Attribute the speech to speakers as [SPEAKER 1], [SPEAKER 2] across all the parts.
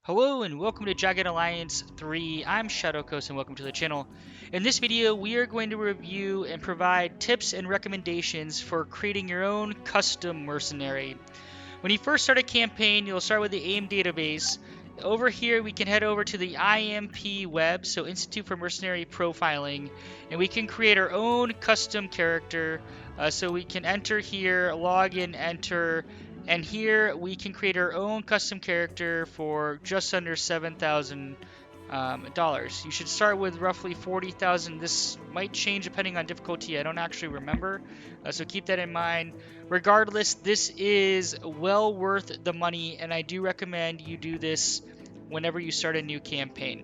[SPEAKER 1] Hello and welcome to Jagged Alliance 3. I'm Shadowcoast and welcome to the channel. In this video, we are going to review and provide tips and recommendations for creating your own custom mercenary. When you first start a campaign, you'll start with the AIM database. Over here, we can head over to the I.M.P web, so Institute for Mercenary Profiling, and we can create our own custom character. So we can enter here, log in, enter, and here we can create our own custom character for just under $7,000. You should start with roughly 40,000. This might change depending on difficulty. I don't actually remember, so keep that in mind. Regardless, this is well worth the money, and I do recommend you do this whenever you start a new campaign.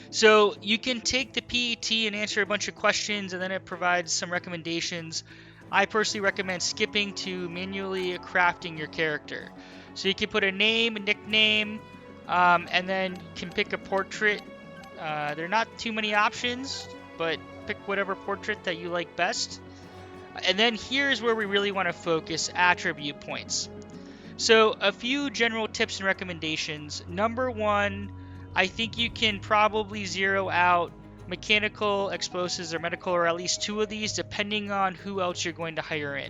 [SPEAKER 1] So you can take the PET and answer a bunch of questions, and then it provides some recommendations. I personally recommend skipping to manually crafting your character. So you can put a name, a nickname, and then you can pick a portrait. There are not too many options, but pick whatever portrait that you like best. And then here's where we really want to focus: attribute points. So a few general tips and recommendations. Number one, I think you can probably zero out mechanical, explosives, or medical, or at least two of these, depending on who else you're going to hire in.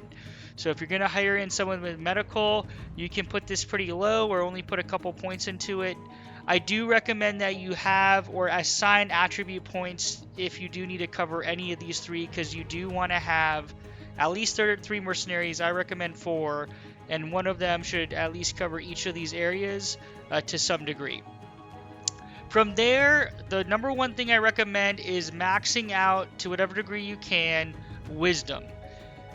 [SPEAKER 1] So if you're going to hire in someone with medical, you can put this pretty low or only put a couple points into it. I do recommend that you have or assign attribute points if you do need to cover any of these three, because you do want to have at least 33 mercenaries. I recommend 4, and one of them should at least cover each of these areas to some degree. From there, the number one thing I recommend is maxing out, to whatever degree you can, wisdom.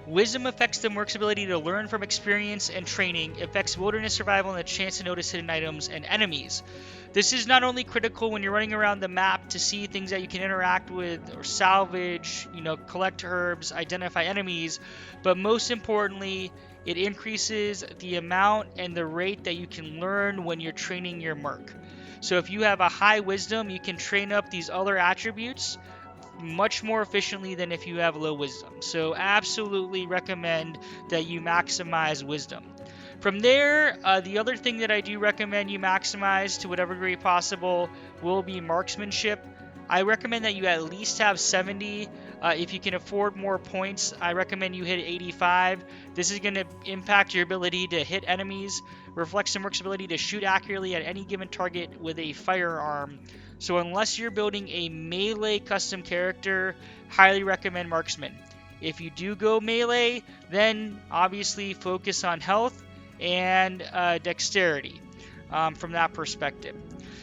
[SPEAKER 1] Wisdom affects the merc's ability to learn from experience and training, affects wilderness survival and the chance to notice hidden items and enemies. This is not only critical when you're running around the map to see things that you can interact with or salvage, collect herbs, identify enemies, but most importantly, it increases the amount and the rate that you can learn when you're training your merc. So if you have a high wisdom, you can train up these other attributes much more efficiently than if you have low wisdom. So absolutely recommend that you maximize wisdom. From there, the other thing that I do recommend you maximize to whatever degree possible will be marksmanship. I recommend that you at least have 70. If you can afford more points, I recommend you hit 85. This is going to impact your ability to hit enemies, reflects the merc's ability to shoot accurately at any given target with a firearm. So unless you're building a melee custom character, highly recommend marksman. If you do go melee, then obviously focus on health and dexterity from that perspective.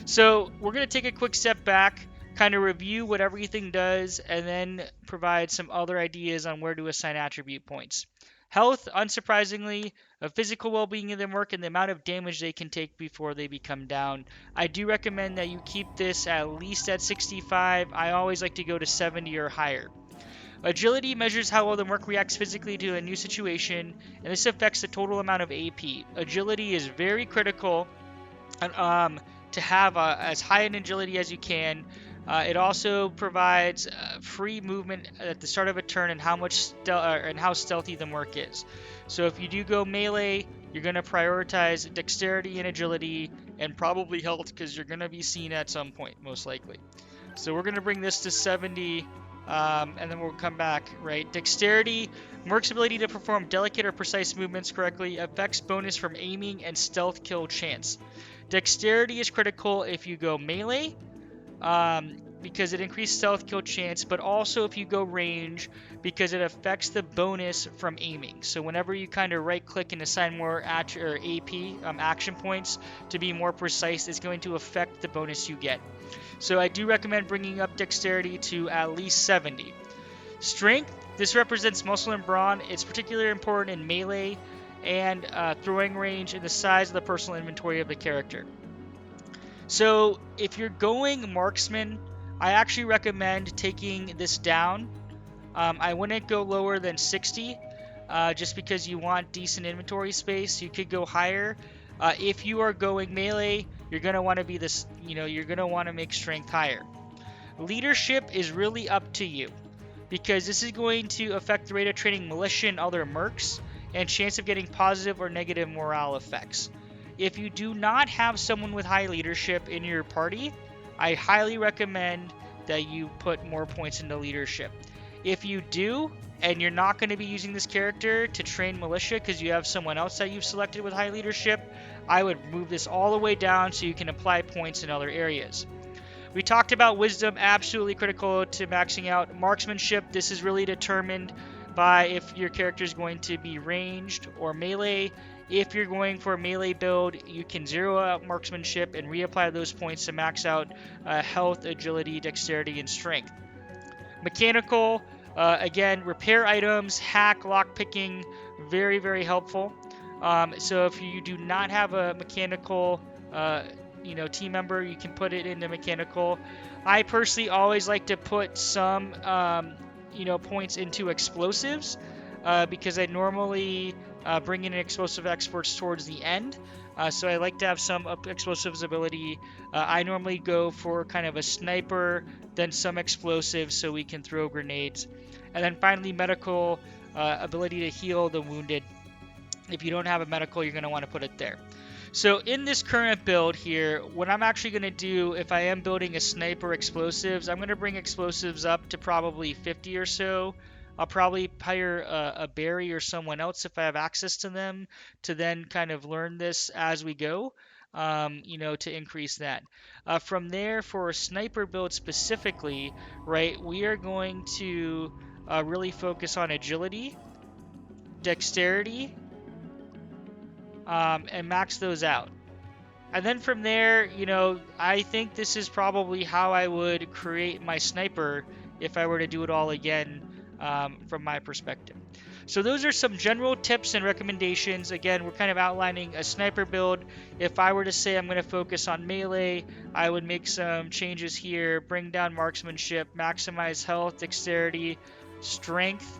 [SPEAKER 1] So we're going to take a quick step back, kind of review what everything does, and then provide some other ideas on where to assign attribute points. Health, unsurprisingly, physical well-being of the merc and the amount of damage they can take before they become down. I do recommend that you keep this at least at 65. I always like to go to 70 or higher. Agility measures how well the merc reacts physically to a new situation, and this affects the total amount of AP. Agility is very critical to have as high an agility as you can. It also provides free movement at the start of a turn and how stealthy the merc is. So if you do go melee, you're going to prioritize dexterity and agility and probably health, because you're going to be seen at some point, most likely. So we're going to bring this to 70, and then we'll come back, right? Dexterity, merc's ability to perform delicate or precise movements correctly, affects bonus from aiming and stealth kill chance. Dexterity is critical if you go melee, because it increases stealth kill chance, but also if you go range, because it affects the bonus from aiming. So whenever you kind of right click and assign more AP action points to be more precise, it's going to affect the bonus you get. So I do recommend bringing up dexterity to at least 70. Strength, this represents muscle and brawn. It's particularly important in melee and throwing range and the size of the personal inventory of the character. So if you're going marksman, I actually recommend taking this down. I wouldn't go lower than 60, just because you want decent inventory space. You could go higher. If you are going melee, you're gonna want to be this. You're gonna want to make strength higher. Leadership is really up to you, because this is going to affect the rate of training militia and other mercs, and chance of getting positive or negative morale effects. If you do not have someone with high leadership in your party, I highly recommend that you put more points into leadership. If you do, and you're not going to be using this character to train militia because you have someone else that you've selected with high leadership, I would move this all the way down so you can apply points in other areas. We talked about wisdom, absolutely critical to maxing out. Marksmanship, this is really determined by if your character is going to be ranged or melee. If you're going for a melee build, you can zero out marksmanship and reapply those points to max out health, agility, dexterity, and strength. Mechanical, again, repair items, hack, lock picking, very, very helpful. So if you do not have a mechanical, team member, you can put it into mechanical. I personally always like to put some, points into explosives because I normally bring in explosive experts towards the end. So I like to have some explosives ability. I normally go for kind of a sniper, then some explosives so we can throw grenades. And then finally, medical ability to heal the wounded. If you don't have a medical, you're going to want to put it there. So in this current build here, what I'm actually going to do, if I am building a sniper explosives, I'm going to bring explosives up to probably 50 or so. I'll probably hire a Barry or someone else if I have access to them to then kind of learn this as we go, to increase that. From there, for a sniper build specifically, right, we are going to really focus on agility, dexterity, and max those out. And then from there, I think this is probably how I would create my sniper if I were to do it all again from my perspective. So those are some general tips and recommendations. Again, we're kind of outlining a sniper build. If I were to say I'm going to focus on melee, I would make some changes here, bring down marksmanship, maximize health, dexterity, strength,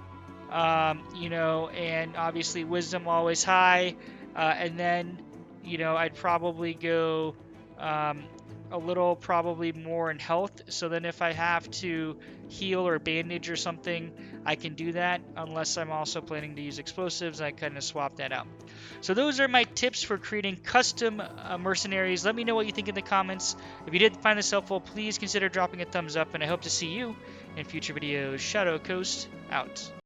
[SPEAKER 1] and obviously wisdom always high. And then I'd probably go a little probably more in health. So then if I have to heal or bandage or something, I can do that unless I'm also planning to use explosives. I kind of swap that out. So those are my tips for creating custom mercenaries. Let me know what you think in the comments. If you did find this helpful, please consider dropping a thumbs up, and I hope to see you in future videos. Shadow Coast out.